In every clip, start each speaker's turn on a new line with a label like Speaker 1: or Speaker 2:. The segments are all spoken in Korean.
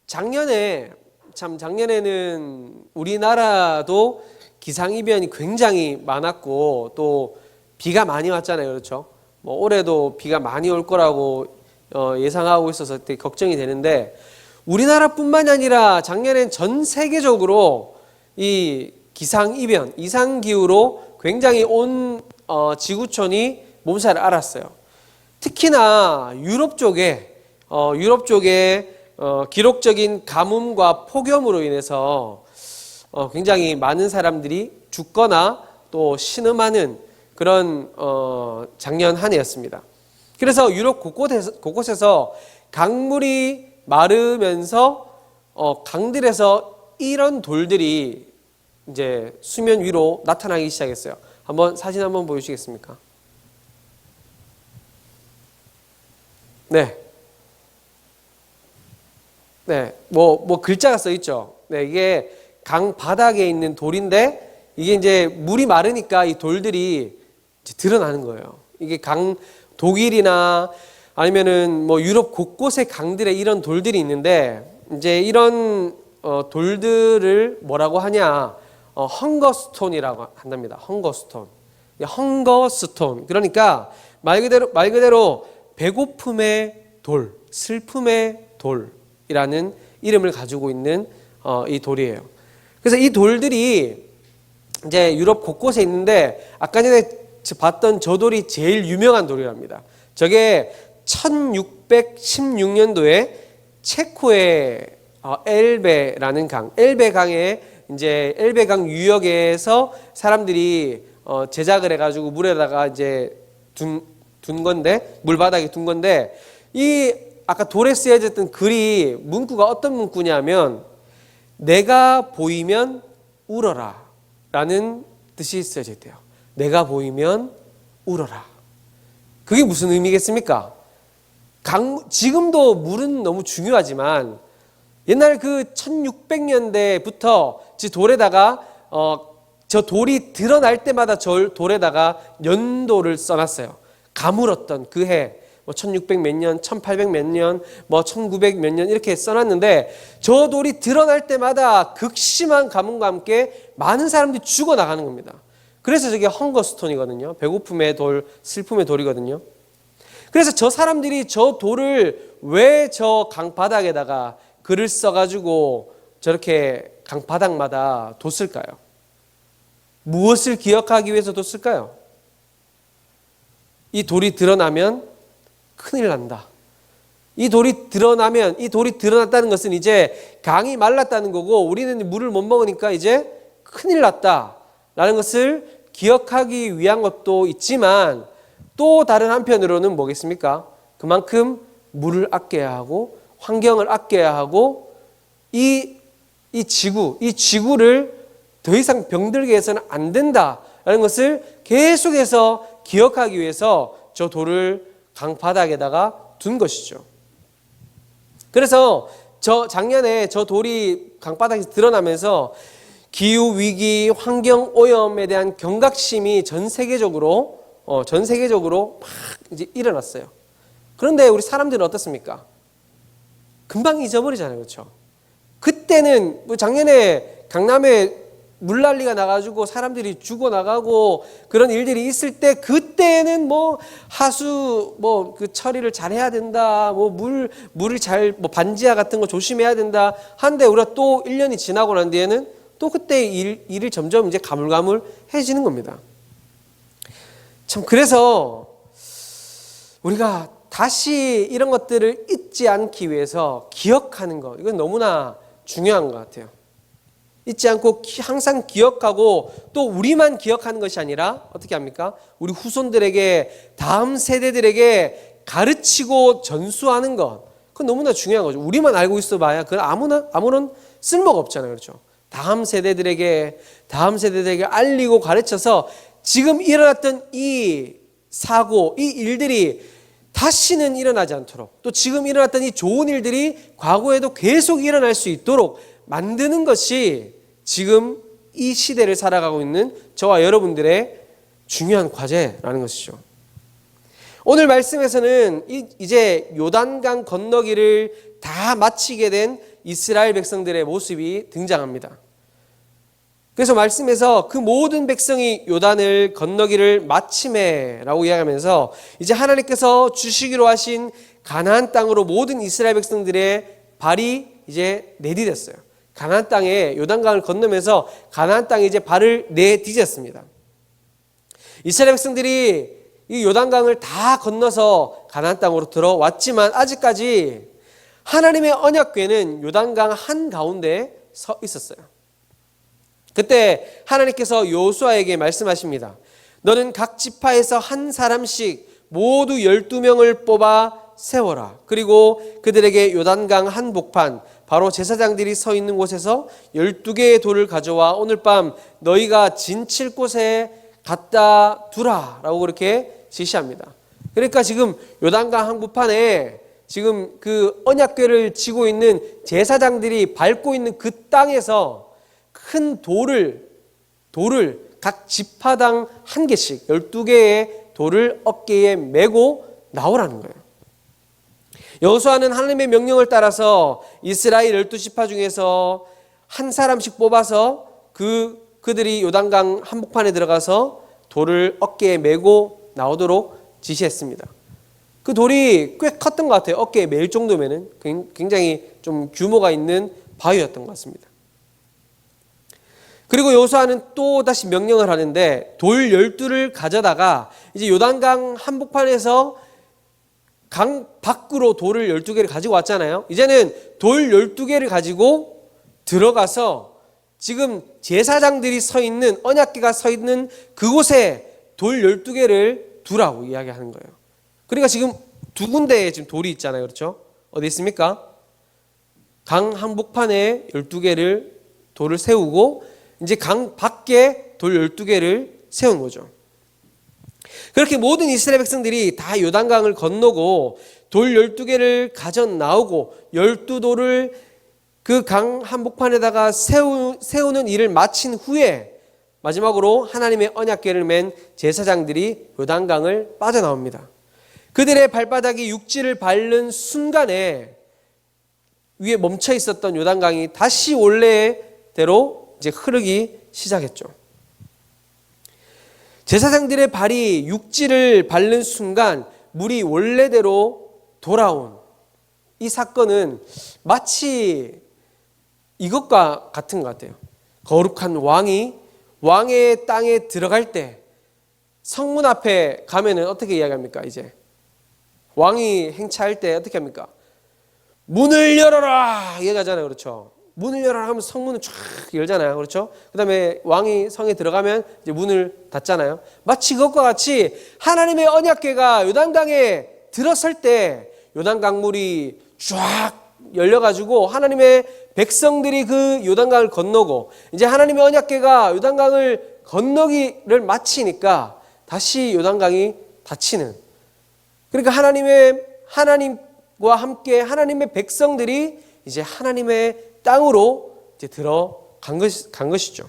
Speaker 1: 작년에는 우리나라도 기상이변이 굉장히 많았고 또 비가 많이 왔잖아요. 그렇죠? 뭐 올해도 비가 많이 올 거라고 예상하고 있어서 되게 걱정이 되는데, 우리나라뿐만이 아니라 작년엔 전 세계적으로 이 기상이변, 이상기후로 굉장히 온 지구촌이 몸살을 앓았어요. 특히나 유럽 쪽에 기록적인 가뭄과 폭염으로 인해서 굉장히 많은 사람들이 죽거나 또 신음하는 그런 작년 한 해였습니다. 그래서 유럽 곳곳에서 강물이 마르면서 강들에서 이런 돌들이 이제 수면 위로 나타나기 시작했어요. 사진 한번 보여주시겠습니까? 네. 네. 뭐 글자가 써 있죠. 네. 이게 강 바닥에 있는 돌인데, 이게 이제 물이 마르니까 이 돌들이 이제 드러나는 거예요. 이게 독일이나 아니면은 뭐 유럽 곳곳에 강들에 이런 돌들이 있는데, 이제 이런 돌들을 뭐라고 하냐? 헝거스톤이라고 한답니다. 헝거스톤. 그러니까 말 그대로 배고픔의 돌, 슬픔의 돌이라는 이름을 가지고 있는 이 돌이에요. 그래서 이 돌들이 이제 유럽 곳곳에 있는데, 아까 전에 봤던 저 돌이 제일 유명한 돌이랍니다. 저게 1616년도에 체코의 엘베라는 엘베강에 이제 엘베강 유역에서 사람들이 제작을 해가지고 물에다가 이제 둔 건데, 물바닥에 둔 건데, 이 아까 돌에 쓰여졌던 글이 문구가 어떤 문구냐면, 내가 보이면 울어라 라는 뜻이 쓰여져 있대요. 내가 보이면 울어라. 그게 무슨 의미겠습니까? 지금도 물은 너무 중요하지만, 옛날 그 1600년대부터 돌에다가 저 돌이 드러날 때마다 저 돌에다가 연도를 써놨어요. 가물었던 그 해, 뭐 1600 몇 년, 1800 몇 년, 뭐 1900 몇 년 이렇게 써놨는데, 저 돌이 드러날 때마다 극심한 가뭄과 함께 많은 사람들이 죽어나가는 겁니다. 그래서 저게 헝거스톤이거든요. 배고픔의 돌, 슬픔의 돌이거든요. 그래서 저 사람들이 저 돌을 왜 저 강바닥에다가 글을 써가지고 저렇게 강바닥마다 뒀을까요? 무엇을 기억하기 위해서 뒀을까요? 이 돌이 드러나면 큰일 난다. 이 돌이 드러났다는 것은 이제 강이 말랐다는 거고, 우리는 물을 못 먹으니까 이제 큰일 났다라는 것을 기억하기 위한 것도 있지만, 또 다른 한편으로는 뭐겠습니까? 그만큼 물을 아껴야 하고 환경을 아껴야 하고, 이 지구를 더 이상 병들게 해서는 안 된다라는 것을 계속해서 기억하기 위해서 저 돌을 강바닥에다가 둔 것이죠. 그래서 작년에 저 돌이 강바닥에서 드러나면서 기후위기, 환경오염에 대한 경각심이 전 세계적으로 막 이제 일어났어요. 그런데 우리 사람들은 어떻습니까? 금방 잊어버리잖아요. 그렇죠? 그때는 작년에 강남에 물난리가 나가지고 사람들이 죽어나가고 그런 일들이 있을 때, 그때는 뭐 하수 그 처리를 잘 해야 된다, 물을 잘 반지하 같은 거 조심해야 된다 한데, 우리가 또 1년이 지나고 난 뒤에는 또 그때 일이 점점 이제 가물가물해지는 겁니다. 참, 그래서 우리가 다시 이런 것들을 잊지 않기 위해서 기억하는 것, 이건 너무나 중요한 것 같아요. 잊지 않고 항상 기억하고, 또 우리만 기억하는 것이 아니라 어떻게 합니까? 우리 후손들에게, 다음 세대들에게 가르치고 전수하는 것, 그건 너무나 중요한 거죠. 우리만 알고 있어 봐야 그건 아무런 쓸모가 없잖아요. 그렇죠? 다음 세대들에게 알리고 가르쳐서 지금 일어났던 이 사고, 이 일들이 다시는 일어나지 않도록, 또 지금 일어났던 이 좋은 일들이 과거에도 계속 일어날 수 있도록 만드는 것이 지금 이 시대를 살아가고 있는 저와 여러분들의 중요한 과제라는 것이죠. 오늘 말씀에서는 이제 요단강 건너기를 다 마치게 된 이스라엘 백성들의 모습이 등장합니다. 그래서 말씀에서 그 모든 백성이 요단을 건너기를 마침에라고 이야기하면서 이제 하나님께서 주시기로 하신 가나안 땅으로 모든 이스라엘 백성들의 발이 이제 내디뎠어요. 가나안 땅에 요단강을 건너면서 가나안 땅에 이제 발을 내디뎠습니다. 이스라엘 백성들이 이 요단강을 다 건너서 가나안 땅으로 들어왔지만 아직까지 하나님의 언약궤는 요단강 한가운데 서 있었어요. 그때 하나님께서 여호수아에게 말씀하십니다. 너는 각 지파에서 한 사람씩 모두 12명을 뽑아 세워라. 그리고 그들에게 요단강 한복판 바로 제사장들이 서 있는 곳에서 12개의 돌을 가져와 오늘 밤 너희가 진칠 곳에 갖다 두라 라고 그렇게 지시합니다. 그러니까 지금 요단강 한복판에 지금 그 언약궤를 지고 있는 제사장들이 밟고 있는 그 땅에서 큰 돌을 각 지파당 한 개씩 12개의 돌을 어깨에 메고 나오라는 거예요. 여호수아는 하나님의 명령을 따라서 이스라엘 12지파 중에서 한 사람씩 뽑아서 그들이 요단강 한복판에 들어가서 돌을 어깨에 메고 나오도록 지시했습니다. 그 돌이 꽤 컸던 것 같아요. 어깨에 메일 정도면은 굉장히 좀 규모가 있는 바위였던 것 같습니다. 그리고 여호수아는 또 다시 명령을 하는데 돌 12를 가져다가 이제 요단강 한복판에서 강 밖으로 돌을 12개를 가지고 왔잖아요. 이제는 돌 12개를 가지고 들어가서 지금 제사장들이 서 있는 언약궤가 서 있는 그곳에 돌 12개를 두라고 이야기하는 거예요. 그러니까 지금 두 군데에 지금 돌이 있잖아요. 그렇죠? 어디 있습니까? 강 한복판에 12개를 돌을 세우고 이제 강 밖에 돌 12개를 세운 거죠. 그렇게 모든 이스라엘 백성들이 다 요단강을 건너고 돌 12개를 가져 나오고 12돌을 그 강 한복판에다가 세우는 일을 마친 후에 마지막으로 하나님의 언약궤를 맨 제사장들이 요단강을 빠져나옵니다. 그들의 발바닥이 육지를 밟는 순간에 위에 멈춰 있었던 요단강이 다시 원래대로 이제 흐르기 시작했죠. 제사장들의 발이 육지를 밟는 순간 물이 원래대로 돌아온 이 사건은 마치 이것과 같은 것 같아요. 거룩한 왕의 땅에 들어갈 때 성문 앞에 가면은 어떻게 이야기합니까? 이제 왕이 행차할 때 어떻게 합니까? 문을 열어라 얘기하잖아요. 그렇죠? 문을 열어라 하면 성문을 쫙 열잖아요. 그렇죠? 그 다음에 왕이 성에 들어가면 이제 문을 닫잖아요. 마치 그것과 같이 하나님의 언약궤가 요단강에 들어설 때 요단강물이 쫙 열려가지고 하나님의 백성들이 그 요단강을 건너고 이제 하나님의 언약궤가 요단강을 건너기를 마치니까 다시 요단강이 닫히는, 그러니까 하나님과 함께 하나님의 백성들이 이제 하나님의 땅으로 이제 들어간 것이죠.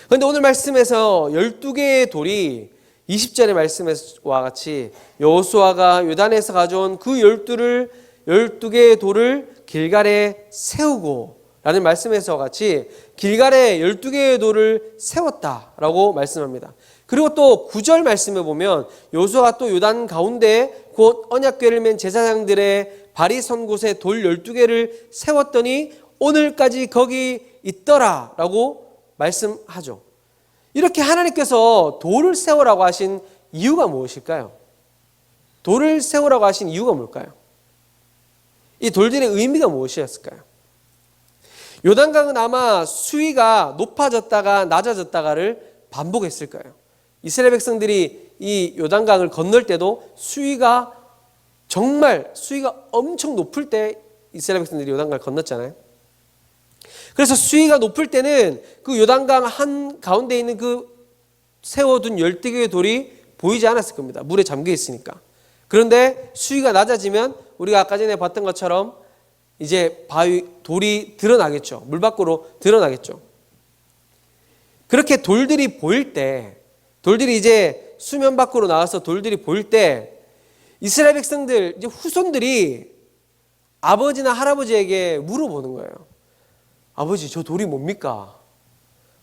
Speaker 1: 그런데 오늘 말씀에서 12개의 돌이 20절의 말씀과 같이 여호수아가 요단에서 가져온 그 12개의 돌을 길갈에 세우고 라는 말씀에서 같이 길갈에 12개의 돌을 세웠다라고 말씀합니다. 그리고 또 9절 말씀에 보면 여호수아가 또 요단 가운데 곧 언약궤를 맨 제사장들의 발이 선 곳에 돌 12개를 세웠더니 오늘까지 거기 있더라 라고 말씀하죠. 이렇게 하나님께서 돌을 세우라고 하신 이유가 무엇일까요? 돌을 세우라고 하신 이유가 뭘까요? 이 돌들의 의미가 무엇이었을까요? 요단강은 아마 수위가 높아졌다가 낮아졌다가를 반복했을 거예요. 이스라엘 백성들이 이 요단강을 건널 때도 수위가 엄청 높을 때 이스라엘 백성들이 요단강을 건넜잖아요. 그래서 수위가 높을 때는 그 요단강 한 가운데 있는 그 세워둔 12개의 돌이 보이지 않았을 겁니다. 물에 잠겨 있으니까. 그런데 수위가 낮아지면 우리가 아까 전에 봤던 것처럼 이제 돌이 드러나겠죠. 물 밖으로 드러나겠죠. 그렇게 돌들이 보일 때, 돌들이 이제 수면 밖으로 나와서 돌들이 보일 때 이스라엘 백성들 이제 후손들이 아버지나 할아버지에게 물어보는 거예요. 아버지, 저 돌이 뭡니까?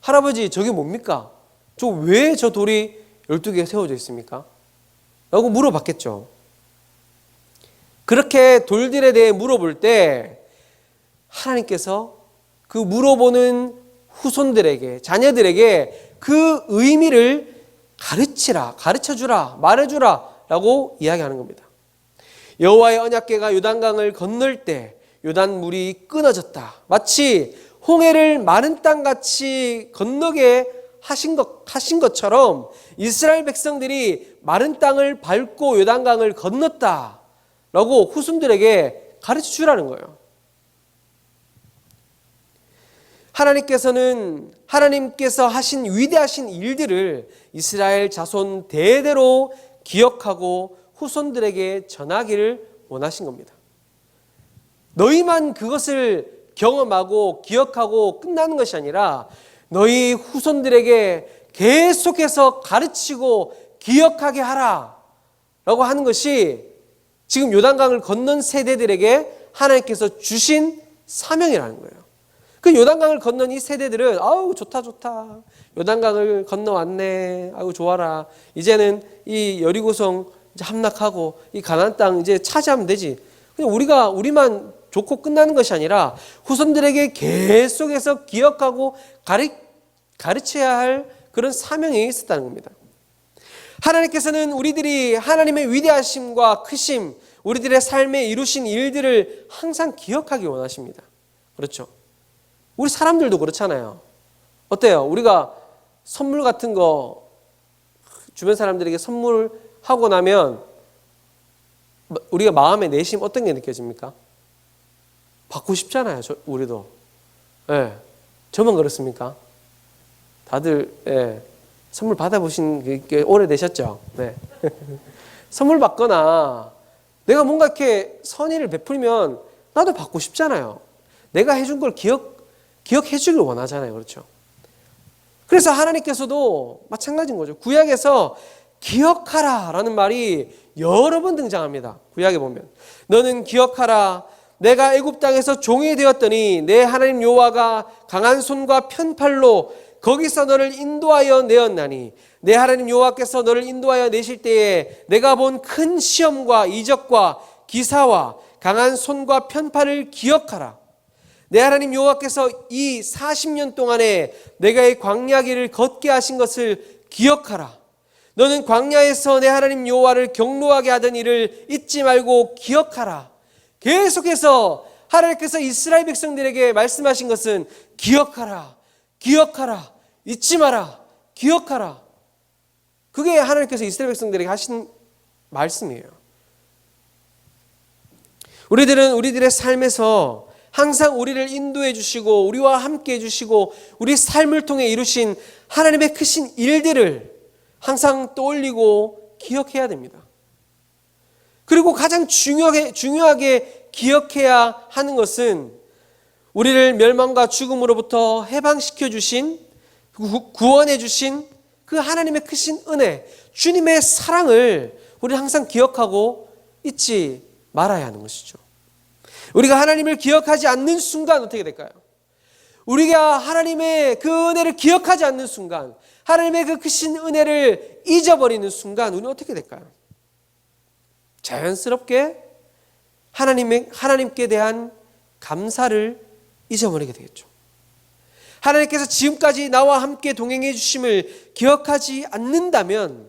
Speaker 1: 할아버지, 저게 뭡니까? 저 왜 저 돌이 12개 세워져 있습니까? 라고 물어봤겠죠. 그렇게 돌들에 대해 물어볼 때 하나님께서 그 물어보는 후손들에게, 자녀들에게 그 의미를 가르치라, 가르쳐주라, 말해주라 라고 이야기하는 겁니다. 여호와의 언약궤가 요단강을 건널 때 요단물이 끊어졌다. 마치 홍해를 마른 땅같이 건너게 하신 것처럼 이스라엘 백성들이 마른 땅을 밟고 요단강을 건넜다 라고 후손들에게 가르쳐 주라는 거예요. 하나님께서 하신 위대하신 일들을 이스라엘 자손 대대로 기억하고 후손들에게 전하기를 원하신 겁니다. 너희만 그것을 경험하고 기억하고 끝나는 것이 아니라 너희 후손들에게 계속해서 가르치고 기억하게 하라 라고 하는 것이 지금 요단강을 건넌 세대들에게 하나님께서 주신 사명이라는 거예요. 그 요단강을 건넌 이 세대들은 아우 좋다 요단강을 건너왔네, 아우 좋아라, 이제는 이 여리고성 이제 함락하고 이 가나안 땅 이제 차지하면 되지. 그냥 우리만 좋고 끝나는 것이 아니라 후손들에게 계속해서 기억하고 가르쳐야 할 그런 사명이 있었다는 겁니다. 하나님께서는 우리들이 하나님의 위대하심과 크심, 우리들의 삶에 이루신 일들을 항상 기억하기 원하십니다. 그렇죠? 우리 사람들도 그렇잖아요. 어때요? 우리가 선물 같은 거 주변 사람들에게 선물하고 나면 우리가 마음의 내심 어떤 게 느껴집니까? 받고 싶잖아요. 우리도. 예. 저만 그렇습니까? 다들 선물 받아보신 게 오래되셨죠? 네. 선물 받거나 내가 뭔가 이렇게 선의를 베풀면 나도 받고 싶잖아요. 내가 해준 걸 기억해 주길 원하잖아요. 그렇죠? 그래서 하나님께서도 마찬가지인 거죠. 구약에서 기억하라 라는 말이 여러 번 등장합니다. 구약에 보면 너는 기억하라, 내가 애굽 땅에서 종이 되었더니 내 하나님 여호와가 강한 손과 편팔로 거기서 너를 인도하여 내었나니 내 하나님 여호와께서 너를 인도하여 내실 때에 내가 본 큰 시험과 이적과 기사와 강한 손과 편팔을 기억하라. 내 하나님 여호와께서 이 40년 동안에 내가 이 광야길을 걷게 하신 것을 기억하라. 너는 광야에서 내 하나님 여호와를 경노하게 하던 일을 잊지 말고 기억하라. 계속해서 하나님께서 이스라엘 백성들에게 말씀하신 것은 기억하라, 기억하라, 잊지 마라, 기억하라. 그게 하나님께서 이스라엘 백성들에게 하신 말씀이에요. 우리들은 우리들의 삶에서 항상 우리를 인도해 주시고 우리와 함께 해 주시고 우리 삶을 통해 이루신 하나님의 크신 일들을 항상 떠올리고 기억해야 됩니다. 그리고 가장 중요하게 기억해야 하는 것은 우리를 멸망과 죽음으로부터 해방시켜 주신, 구원해 주신 그 하나님의 크신 은혜, 주님의 사랑을 우리 항상 기억하고 잊지 말아야 하는 것이죠. 우리가 하나님을 기억하지 않는 순간 어떻게 될까요? 우리가 하나님의 그 은혜를 기억하지 않는 순간, 하나님의 그 크신 은혜를 잊어버리는 순간 우리는 어떻게 될까요? 자연스럽게 하나님께 대한 감사를 잊어버리게 되겠죠. 하나님께서 지금까지 나와 함께 동행해 주심을 기억하지 않는다면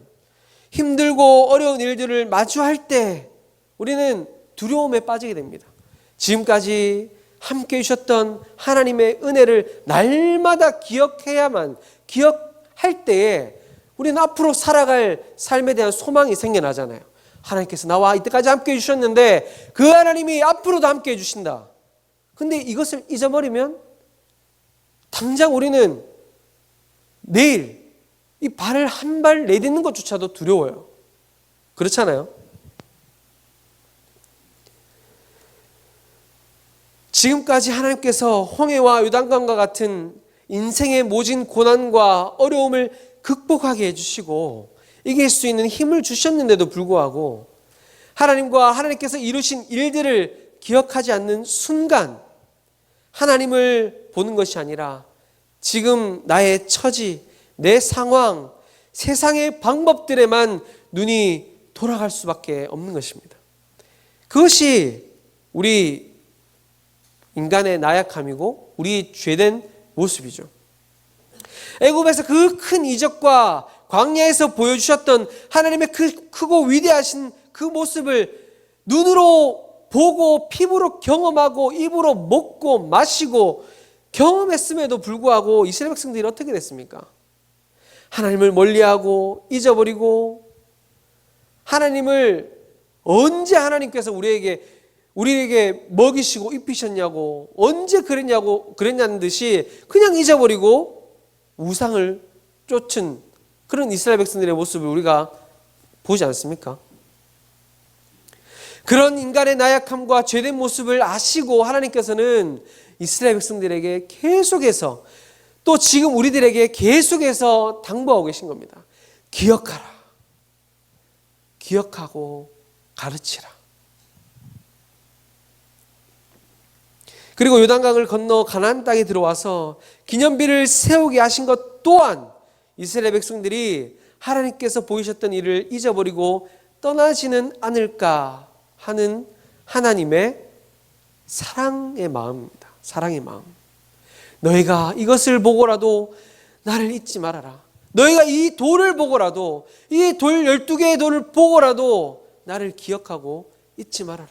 Speaker 1: 힘들고 어려운 일들을 마주할 때 우리는 두려움에 빠지게 됩니다. 지금까지 함께 해주셨던 하나님의 은혜를 날마다 기억할 때에 우리는 앞으로 살아갈 삶에 대한 소망이 생겨나잖아요. 하나님께서 나와 이때까지 함께 해주셨는데 그 하나님이 앞으로도 함께 해주신다. 근데 이것을 잊어버리면 당장 우리는 내일 이 발을 한 발 내딛는 것조차도 두려워요. 그렇잖아요? 지금까지 하나님께서 홍해와 요단강과 같은 인생의 모진 고난과 어려움을 극복하게 해주시고 이길 수 있는 힘을 주셨는데도 불구하고 하나님께서 이루신 일들을 기억하지 않는 순간 하나님을 보는 것이 아니라 지금 나의 처지, 내 상황, 세상의 방법들에만 눈이 돌아갈 수밖에 없는 것입니다. 그것이 우리 인간의 나약함이고 우리 죄된 모습이죠. 애굽에서 그 큰 이적과 광야에서 보여주셨던 하나님의 그 크고 위대하신 그 모습을 눈으로 보고 피부로 경험하고 입으로 먹고 마시고 경험했음에도 불구하고 이스라엘 백성들이 어떻게 됐습니까? 하나님을 멀리하고 잊어버리고 하나님을 언제 하나님께서 우리에게 먹이시고 입히셨냐고 언제 그랬냐는 듯이 그냥 잊어버리고 우상을 쫓은 그런 이스라엘 백성들의 모습을 우리가 보지 않습니까? 그런 인간의 나약함과 죄된 모습을 아시고 하나님께서는 이스라엘 백성들에게 계속해서 또 지금 우리들에게 계속해서 당부하고 계신 겁니다. 기억하라. 기억하고 가르치라. 그리고 요단강을 건너 가나안 땅에 들어와서 기념비를 세우게 하신 것 또한 이스라엘 백성들이 하나님께서 보이셨던 일을 잊어버리고 떠나지는 않을까 하는 하나님의 사랑의 마음입니다. 사랑의 마음. 너희가 이것을 보고라도 나를 잊지 말아라. 너희가 이 돌을 보고라도 이 돌 12개의 돌을 보고라도 나를 기억하고 잊지 말아라.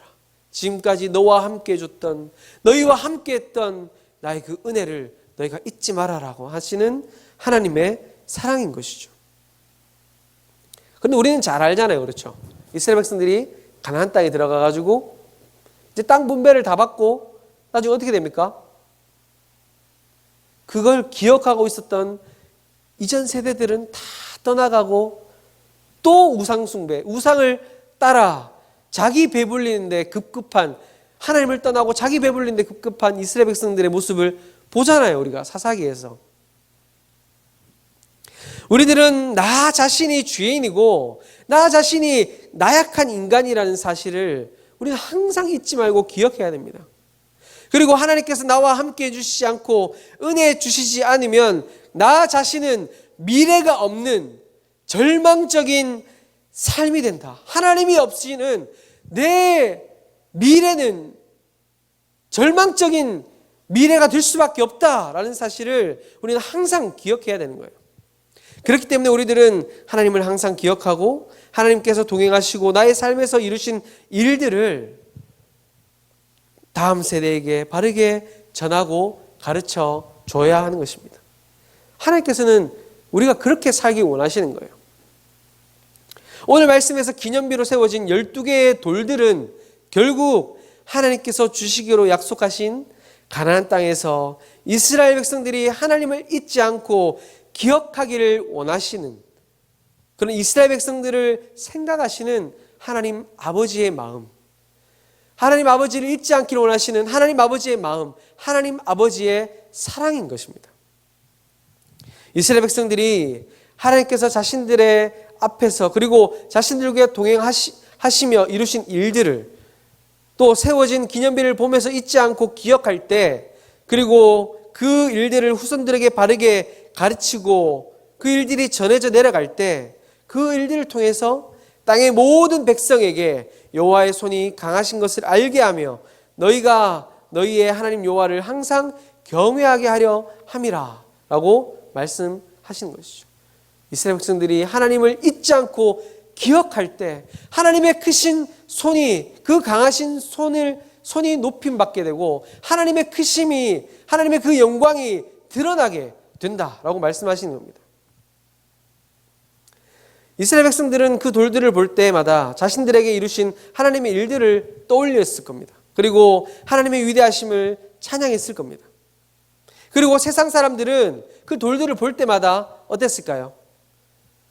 Speaker 1: 지금까지 너와 함께 해줬던 너희와 함께 했던 나의 그 은혜를 너희가 잊지 말아라고 하시는 하나님의 사랑인 것이죠. 그런데 우리는 잘 알잖아요. 그렇죠? 이스라엘 백성들이 가나안 땅에 들어가가지고 이제 땅 분배를 다 받고 나중에 어떻게 됩니까? 그걸 기억하고 있었던 이전 세대들은 다 떠나가고 또 우상숭배, 우상을 따라 자기 배불리는데 급급한 하나님을 떠나고 자기 배불리는데 급급한 이스라엘 백성들의 모습을 보잖아요. 우리가 사사기에서. 우리들은 나 자신이 죄인이고 나 자신이 나약한 인간이라는 사실을 우리는 항상 잊지 말고 기억해야 됩니다. 그리고 하나님께서 나와 함께 해주시지 않고 은혜 주시지 않으면 나 자신은 미래가 없는 절망적인 삶이 된다. 하나님이 없이는 내 미래는 절망적인 미래가 될 수밖에 없다라는 사실을 우리는 항상 기억해야 되는 거예요. 그렇기 때문에 우리들은 하나님을 항상 기억하고 하나님께서 동행하시고 나의 삶에서 이루신 일들을 다음 세대에게 바르게 전하고 가르쳐 줘야 하는 것입니다. 하나님께서는 우리가 그렇게 살기 원하시는 거예요. 오늘 말씀에서 기념비로 세워진 12개의 돌들은 결국 하나님께서 주시기로 약속하신 가나안 땅에서 이스라엘 백성들이 하나님을 잊지 않고 기억하기를 원하시는 그런 이스라엘 백성들을 생각하시는 하나님 아버지의 마음, 하나님 아버지를 잊지 않기를 원하시는 하나님 아버지의 마음, 하나님 아버지의 사랑인 것입니다. 이스라엘 백성들이 하나님께서 자신들의 앞에서 그리고 자신들과 동행하시며 이루신 일들을 또 세워진 기념비를 보면서 잊지 않고 기억할 때 그리고 그 일들을 후손들에게 바르게 가르치고 그 일들이 전해져 내려갈 때 그 일들을 통해서 땅의 모든 백성에게 여호와의 손이 강하신 것을 알게 하며 너희가 너희의 하나님 여호와를 항상 경외하게 하려 함이라 라고 말씀하시는 것이죠. 이스라엘 백성들이 하나님을 잊지 않고 기억할 때 하나님의 크신 손이 그 강하신 손이 높임받게 되고 하나님의 크심이 하나님의 그 영광이 드러나게 된다라고 말씀하시는 겁니다. 이스라엘 백성들은 그 돌들을 볼 때마다 자신들에게 이루신 하나님의 일들을 떠올렸을 겁니다. 그리고 하나님의 위대하심을 찬양했을 겁니다. 그리고 세상 사람들은 그 돌들을 볼 때마다 어땠을까요?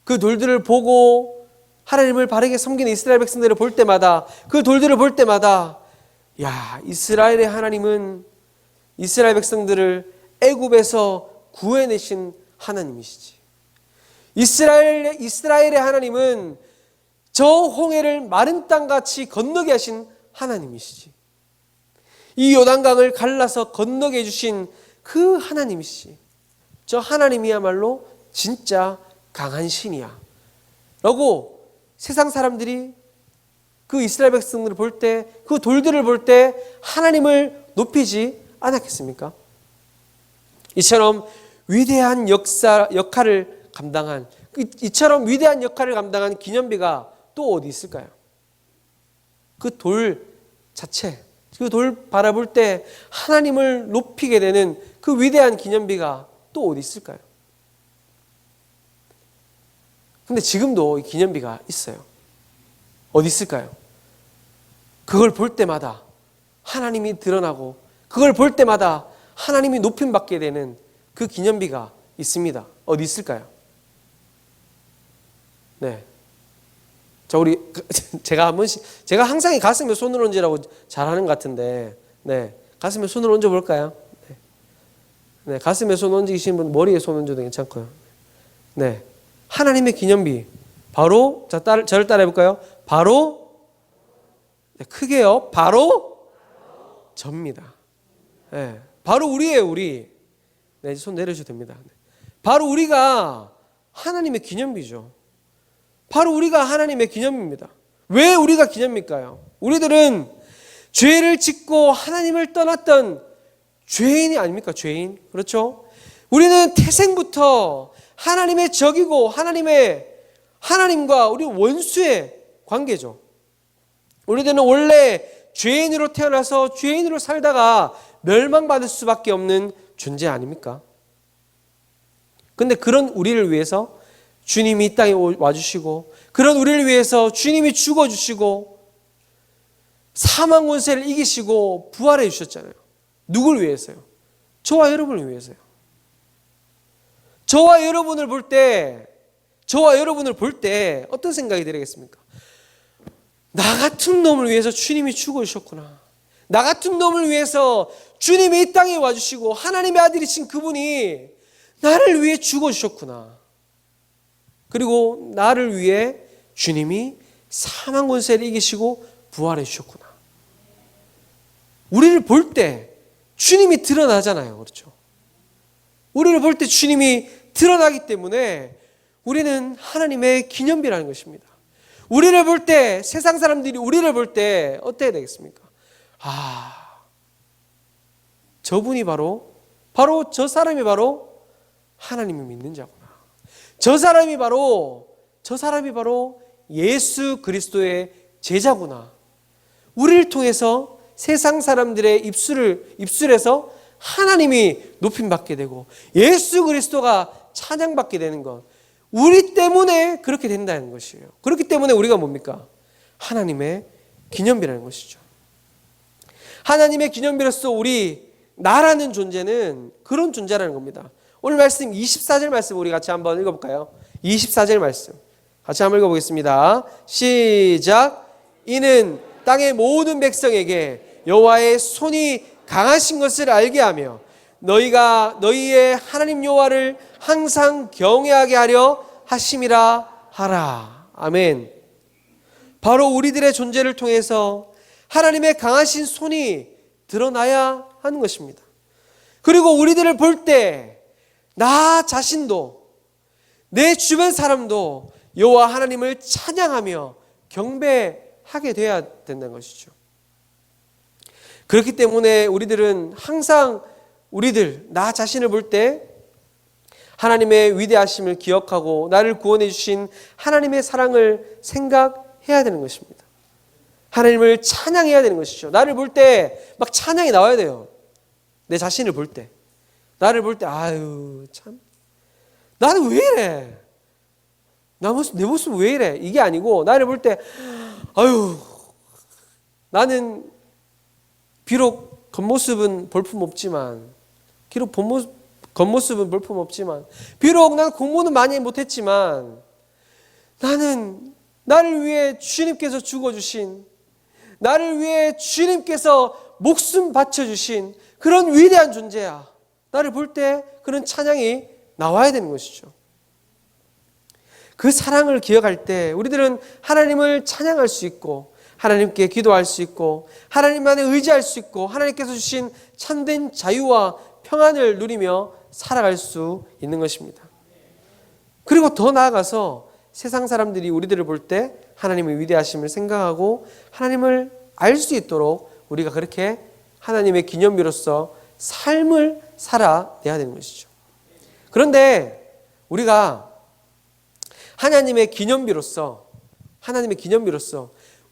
Speaker 1: 그 돌들을 보고 하나님을 바르게 섬기는 이스라엘 백성들을 볼 때마다 그 돌들을 볼 때마다 야, 이스라엘의 하나님은 이스라엘 백성들을 애굽에서 구해내신 하나님이시지. 이스라엘의 하나님은 저 홍해를 마른 땅같이 건너게 하신 하나님이시지. 이 요단강을 갈라서 건너게 해주신 그 하나님이시. 저 하나님이야말로 진짜 강한 신이야 라고 세상 사람들이 그 이스라엘 백성들을 볼 때, 그 돌들을 볼 때 하나님을 높이지 않았겠습니까? 이처럼 위대한 역할을 감당한, 이처럼 위대한 역할을 감당한 기념비가 또 어디 있을까요? 그 돌 자체, 그 돌 바라볼 때 하나님을 높이게 되는 그 위대한 기념비가 또 어디 있을까요? 근데 지금도 이 기념비가 있어요. 어디 있을까요? 그걸 볼 때마다 하나님이 드러나고 그걸 볼 때마다 하나님이 높임받게 되는 그 기념비가 있습니다. 어디 있을까요? 네. 자, 제가 한 번씩, 제가 항상 이 가슴에 손을 얹으라고 잘하는 것 같은데, 네. 가슴에 손을 얹어 볼까요? 네. 네. 가슴에 손 얹으신 분 머리에 손 얹어도 괜찮고요. 네. 하나님의 기념비. 바로, 자, 저를 따라해 볼까요? 바로, 네, 크게요. 바로 접니다. 네. 바로 우리예요, 우리. 네, 이제 손 내려주셔도 됩니다. 네. 바로 우리가 하나님의 기념비죠. 바로 우리가 하나님의 기념입니다. 왜 우리가 기념일까요? 우리들은 죄를 짓고 하나님을 떠났던 죄인이 아닙니까? 죄인. 그렇죠? 우리는 태생부터 하나님의 적이고 하나님과 우리 원수의 관계죠. 우리들은 원래 죄인으로 태어나서 죄인으로 살다가 멸망받을 수밖에 없는 존재 아닙니까? 근데 그런 우리를 위해서 주님이 이 땅에 와주시고, 그런 우리를 위해서 주님이 죽어주시고 사망 권세를 이기시고 부활해 주셨잖아요. 누굴 위해서요? 저와 여러분을 위해서요. 저와 여러분을 볼 때 어떤 생각이 들겠습니까? 나 같은 놈을 위해서 주님이 죽어주셨구나. 나 같은 놈을 위해서 주님이 이 땅에 와주시고 하나님의 아들이신 그분이 나를 위해 죽어주셨구나. 그리고 나를 위해 주님이 사망 권세를 이기시고 부활해 주셨구나. 우리를 볼 때 주님이 드러나잖아요. 그렇죠? 우리를 볼 때 주님이 드러나기 때문에 우리는 하나님의 기념비라는 것입니다. 우리를 볼 때, 세상 사람들이 우리를 볼 때 어때야 되겠습니까? 저분이 바로 저 사람이 바로 하나님을 믿는 자구나. 저 사람이 바로 예수 그리스도의 제자구나. 우리를 통해서 세상 사람들의 입술에서 하나님이 높임받게 되고 예수 그리스도가 찬양받게 되는 것, 우리 때문에 그렇게 된다는 것이에요. 그렇기 때문에 우리가 뭡니까? 하나님의 기념비라는 것이죠. 하나님의 기념비로서 나라는 존재는 그런 존재라는 겁니다. 오늘 말씀 24절 말씀 우리 같이 한번 읽어볼까요? 24절 말씀 같이 한번 읽어보겠습니다. 시작. 이는 땅의 모든 백성에게 여호와의 손이 강하신 것을 알게 하며 너희가 너희의 하나님 여호와를 항상 경외하게 하려 하심이라 하라. 아멘. 바로 우리들의 존재를 통해서 하나님의 강하신 손이 드러나야 하는 것입니다. 그리고 우리들을 볼 때 나 자신도 내 주변 사람도 여호와 하나님을 찬양하며 경배하게 돼야 된다는 것이죠. 그렇기 때문에 우리들은 항상 나 자신을 볼 때 하나님의 위대하심을 기억하고 나를 구원해 주신 하나님의 사랑을 생각해야 되는 것입니다. 하나님을 찬양해야 되는 것이죠. 나를 볼 때 막 찬양이 나와야 돼요. 내 자신을 볼 때. 나를 볼 때 참 나는 왜 이래? 내 모습 왜 이래? 이게 아니고 나를 볼 때 나는 비록 겉모습은 볼품없지만 비록 난 공부는 많이 못했지만 나는 나를 위해 주님께서 죽어주신, 나를 위해 주님께서 목숨 바쳐주신 그런 위대한 존재야. 나를 볼 때 그런 찬양이 나와야 되는 것이죠. 그 사랑을 기억할 때 우리들은 하나님을 찬양할 수 있고 하나님께 기도할 수 있고 하나님만에 의지할 수 있고 하나님께서 주신 참된 자유와 평안을 누리며 살아갈 수 있는 것입니다. 그리고 더 나아가서 세상 사람들이 우리들을 볼 때 하나님의 위대하심을 생각하고 하나님을 알 수 있도록 우리가 그렇게 하나님의 기념비로서 삶을 살아내야 되는 것이죠. 그런데 우리가 하나님의 기념비로서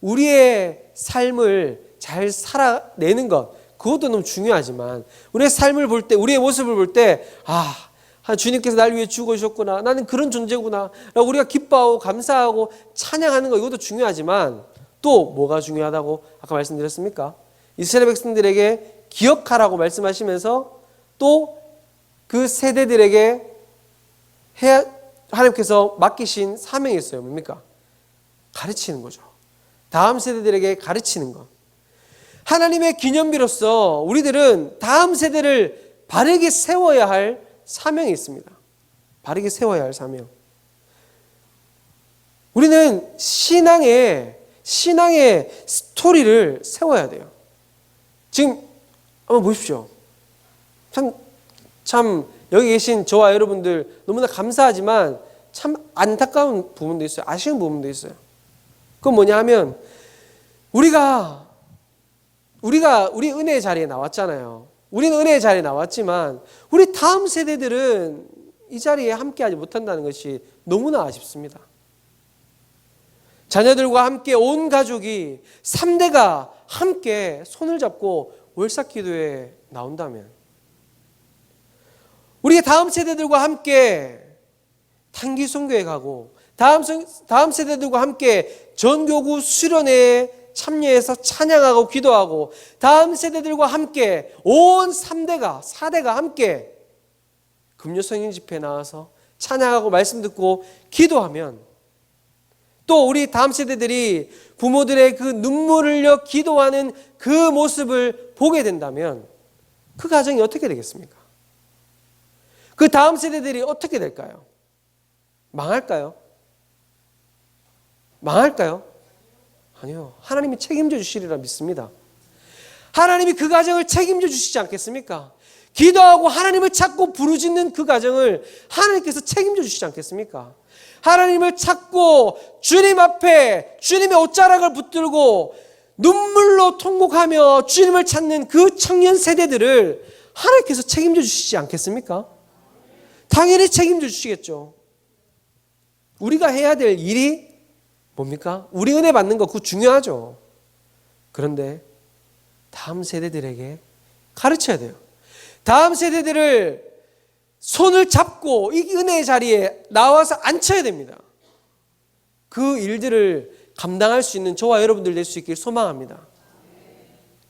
Speaker 1: 우리의 삶을 잘 살아내는 것, 그것도 너무 중요하지만 우리의 삶을 볼 때, 우리의 모습을 볼 때 주님께서 날 위해 죽으셨구나, 나는 그런 존재구나 라고 우리가 기뻐하고 감사하고 찬양하는 거, 이것도 중요하지만 또 뭐가 중요하다고 아까 말씀드렸습니까? 이스라엘 백성들에게 기억하라고 말씀하시면서 또 그 세대들에게 하나님께서 맡기신 사명이 있어요. 뭡니까? 가르치는 거죠. 다음 세대들에게 가르치는 것. 하나님의 기념비로서 우리들은 다음 세대를 바르게 세워야 할 사명이 있습니다. 바르게 세워야 할 사명. 우리는 신앙의 스토리를 세워야 돼요. 지금 한번 보십시오. 참 여기 계신 저와 여러분들 너무나 감사하지만 참 안타까운 부분도 있어요. 아쉬운 부분도 있어요. 그건 뭐냐 하면 우리 은혜의 자리에 나왔잖아요. 우리는 은혜의 자리에 나왔지만 우리 다음 세대들은 이 자리에 함께하지 못한다는 것이 너무나 아쉽습니다. 자녀들과 함께 온 가족이 3대가 함께 손을 잡고 월삭기도에 나온다면, 우리 다음 세대들과 함께 단기 선교에 가고 다음 세대들과 함께 전교구 수련회에 참여해서 찬양하고 기도하고 다음 세대들과 함께 온 3대가 4대가 함께 금요 성령 집회에 나와서 찬양하고 말씀 듣고 기도하면, 또 우리 다음 세대들이 부모들의 그 눈물을 흘려 기도하는 그 모습을 보게 된다면 그 가정이 어떻게 되겠습니까? 그 다음 세대들이 어떻게 될까요? 망할까요? 아니요. 하나님이 책임져 주시리라 믿습니다. 하나님이 그 가정을 책임져 주시지 않겠습니까? 기도하고 하나님을 찾고 부르짖는 그 가정을 하나님께서 책임져 주시지 않겠습니까? 하나님을 찾고 주님 앞에 주님의 옷자락을 붙들고 눈물로 통곡하며 주님을 찾는 그 청년 세대들을 하나님께서 책임져 주시지 않겠습니까? 당연히 책임져 주시겠죠. 우리가 해야 될 일이 뭡니까? 우리 은혜 받는 거 그거 중요하죠. 그런데 다음 세대들에게 가르쳐야 돼요. 다음 세대들을 손을 잡고 이 은혜의 자리에 나와서 앉혀야 됩니다. 그 일들을 감당할 수 있는 저와 여러분들 될 수 있길 소망합니다.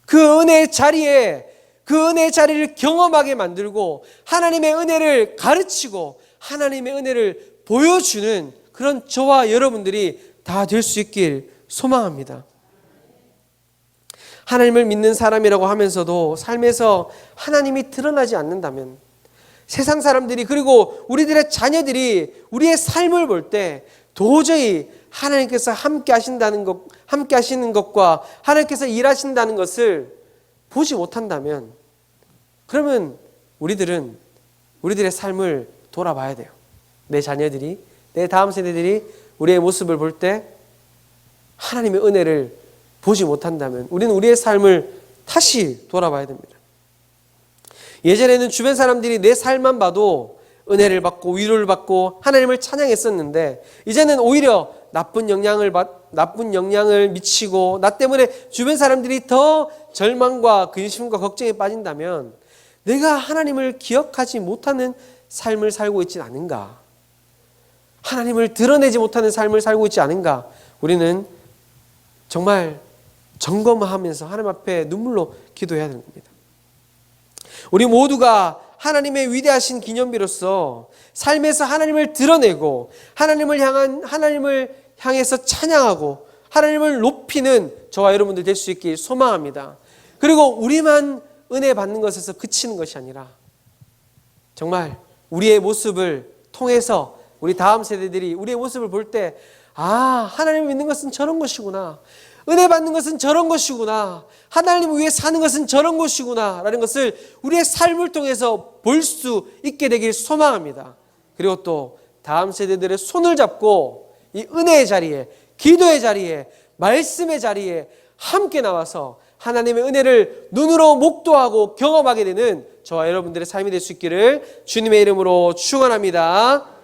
Speaker 1: 그 은혜의 자리를 경험하게 만들고 하나님의 은혜를 가르치고 하나님의 은혜를 보여주는 그런 저와 여러분들이 다 될 수 있길 소망합니다. 하나님을 믿는 사람이라고 하면서도 삶에서 하나님이 드러나지 않는다면, 세상 사람들이 그리고 우리들의 자녀들이 우리의 삶을 볼 때 도저히 하나님께서 함께 하시는 것과 하나님께서 일하신다는 것을 보지 못한다면, 그러면 우리들의 삶을 돌아봐야 돼요. 내 자녀들이, 내 다음 세대들이 우리의 모습을 볼 때 하나님의 은혜를 보지 못한다면 우리는 우리의 삶을 다시 돌아봐야 됩니다. 예전에는 주변 사람들이 내 삶만 봐도 은혜를 받고 위로를 받고 하나님을 찬양했었는데, 이제는 오히려 나쁜 영향을 미치고 나 때문에 주변 사람들이 더 절망과 근심과 걱정에 빠진다면 내가 하나님을 기억하지 못하는 삶을 살고 있지 않은가, 하나님을 드러내지 못하는 삶을 살고 있지 않은가, 우리는 정말 점검하면서 하나님 앞에 눈물로 기도해야 되는 겁니다. 우리 모두가 하나님의 위대하신 기념비로서 삶에서 하나님을 드러내고 하나님을 향해서 찬양하고 하나님을 높이는 저와 여러분들 될 수 있길 소망합니다. 그리고 우리만 은혜 받는 것에서 그치는 것이 아니라 정말 우리의 모습을 통해서 우리 다음 세대들이 우리의 모습을 볼 때, 하나님을 믿는 것은 저런 것이구나, 은혜 받는 것은 저런 것이구나. 하나님을 위해 사는 것은 저런 것이구나. 라는 것을 우리의 삶을 통해서 볼 수 있게 되길 소망합니다. 그리고 또 다음 세대들의 손을 잡고 이 은혜의 자리에, 기도의 자리에, 말씀의 자리에 함께 나와서 하나님의 은혜를 눈으로 목도하고 경험하게 되는 저와 여러분들의 삶이 될 수 있기를 주님의 이름으로 축원합니다.